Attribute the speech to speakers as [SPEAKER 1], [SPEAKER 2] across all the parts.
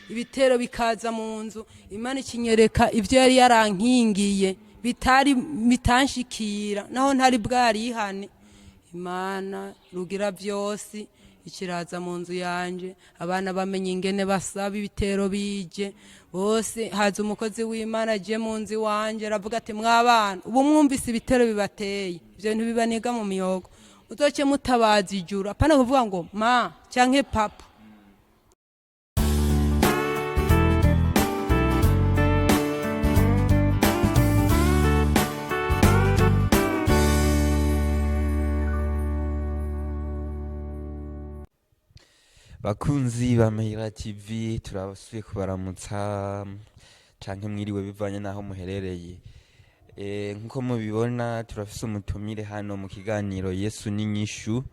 [SPEAKER 1] ibitero bikaza mu nzu, Imana ikinyereka ivyo yari yarankingiye bitanshikira naho ntari bwarihane. Imana rugira vyose ikiraza mu nzu yanje, abana bamenye ingene basaba ibitero bije bose. Haza umukozi w'Imana aje mu nzu wanje aravuga ati mwabana ubu mwumvise ibitero bibateye, ivyo bintu bibaniga mu miyogo, uzoce mutabaza ijuru apana kuvuga ngo ma canke papa.
[SPEAKER 2] Bakunzi ba Mahira TV turabasuye kubaramutsa canke mwiriwe bivanye naho muherereye. Nkuko mubibona turafise umutumire hano mu kiganiro Yesu n'inyishu.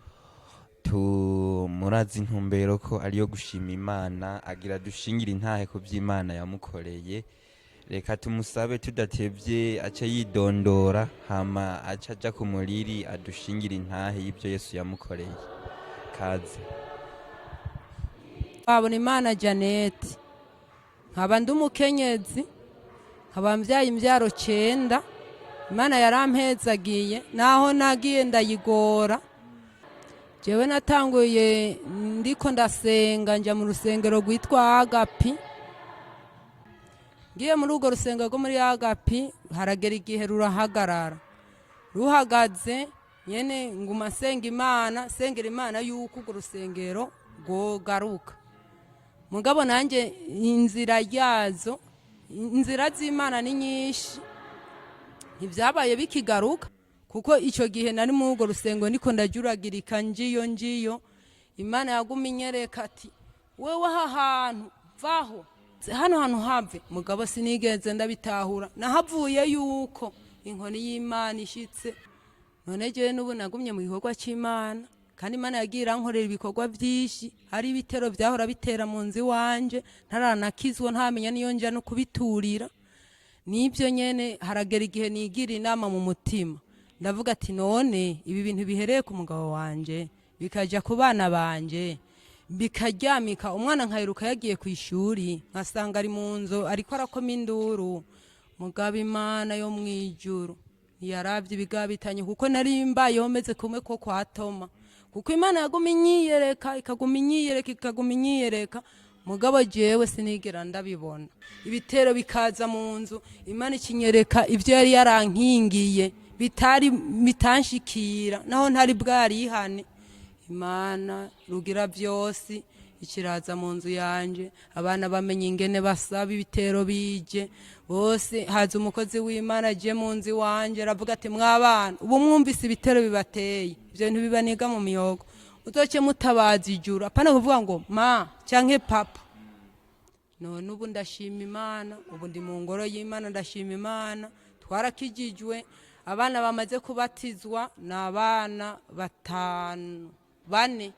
[SPEAKER 2] Murazi intumbero ko ariyo gushima Imana, agira dushingire intahe ku vy'Imana yamukoreye. Reka tumusabe tudatevye ace yidondora hama aca aja ku muriri adushingire intahe y'ivyo Yesu yamukoreye. Kaze.
[SPEAKER 1] Babona Imana Janete, nkaba ndi umukenyezi, nkaba mvyaye imvyaro 9. Imana yarampezagiye naho nagiye ndayigora. Jewe natanguye ndiko ndasenga nja mu rusengero rwitwa Agapi. Ngiye muri urwo rusengero rwo muri Agapi haragera igihe rurahagarara. Ruhagaze nyene nguma senga Imana, sengera Imana yuko urwo rusengero rwogaruka. Mugabo nanje inzira yazo, inzira z'Imana ni nyinshi, ntivyabaye bikigaruka kuko ico gihe nari mu urwo rusengo niko ndajuragirika njiyo. Imana yaguma inyereka ati wewe aha hantu vaho, hano hantu have. Mugabo sinigeze ndabitahura, nahavuye yuko inkoni y'Imana ishitse. None jewe n'ubu nagumye mu gikorwa c'Imana, kandi Imana yagira nkorera ibikorwa vyinshi. Hari ibitero vyahora bitera mu nzu wanje ntaranakizwa, ntamenya niyo nja no kubiturira. Nivyo nyene haragera igihe nigira inama mu mutima, ndavuga ati none ibi bintu bihereye ku mugabo wanje bikaja ku bana banje bikaryamika, umwana nkayiruka yagiye ku ishuri nkasanga ari mu nzu ariko arakoma induru. Mugabo Imana yo mwijuru yaravye ibigabitanye kuko nari mbayeho meze kumwe ko kwa Toma, kuko Imana yaguma inyiyereka ikaguma inyiyereka. Mugabo jewe sinigera ndabibona. Ibitero bikaza mu nzu, Imana ikinyereka ivyo yari yarankingiye bitanshikira naho ntari bwarihane. Imana rugira vyose ikiraza mu nzu yanje, abana bamenye ingene basaba ibitero bije bose. Haza umukozi w'Imana aje mu nzu wanje aravuga ati mwabana ubu mwumvise ibitero bibateye, ivyo bintu bibaniga mu miyogo, uzoce mutabaza ijuru apana kuvuga ngo ma canke papa. None ubu ndashima Imana, ubu ndi mu ngoro y'Imana ndashima Imana. Twarakijijwe, abana bamaze kubatizwa n'abana 4.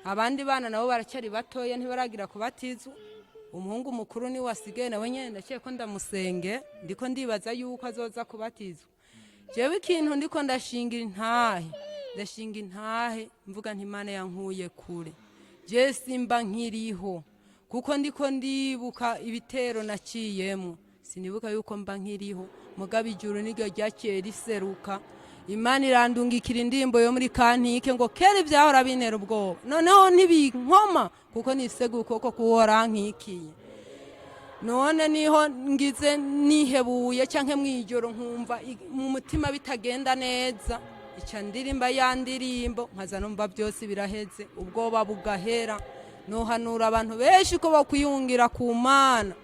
[SPEAKER 1] Abandi bana nabo baracyari batoya ntibaragira kubatizwa. Umuhungu mukuru ni wasigaye nawe nyene ndakiye ko ndamusenge, ndiko ndibaza yuko azoza kubatizwa. Jewe ikintu ndiko ndashinga intahe mvuga nti Imana yankuye kure. Je simba nkiriho kuko ndiko ndibuka ibitero naciyemo, sinibuka yuko mba nkiriho. Mugabo ijuru niryo ryaciye riseruka, Imana irandungikira indimbo yo muri Kantike ngo kera ivyahora binera ubwoba noneho ntibinkoma kuko nisegu ukoko kuworankikiye. None niho ngize nihebuye canke mwijoro nkumva mu mutima bitagenda neza, ica ndirimba ya ndirimbo nkaza numva byose biraheze, ubwoba bugahera. Nohanura abantu benshi ko bakwiyungira ku Mana.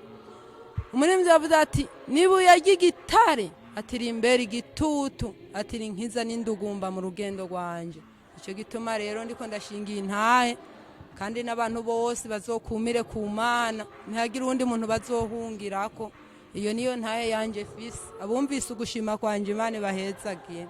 [SPEAKER 1] Umuririmbyi yavuze ati nibuye ry'igitare atiri imbere igitutu atiri inkiza n'indugumba mu rugendo rwanje. Ico gituma rero ndiko ndashingiye intahe, kandi n'abantu bose bazokumire ku Mana, ntihagira undi muntu bazohungirako. Iyo niyo ntahe yanje fisi, abumvise ugushima kwanje Imana bahezagiye.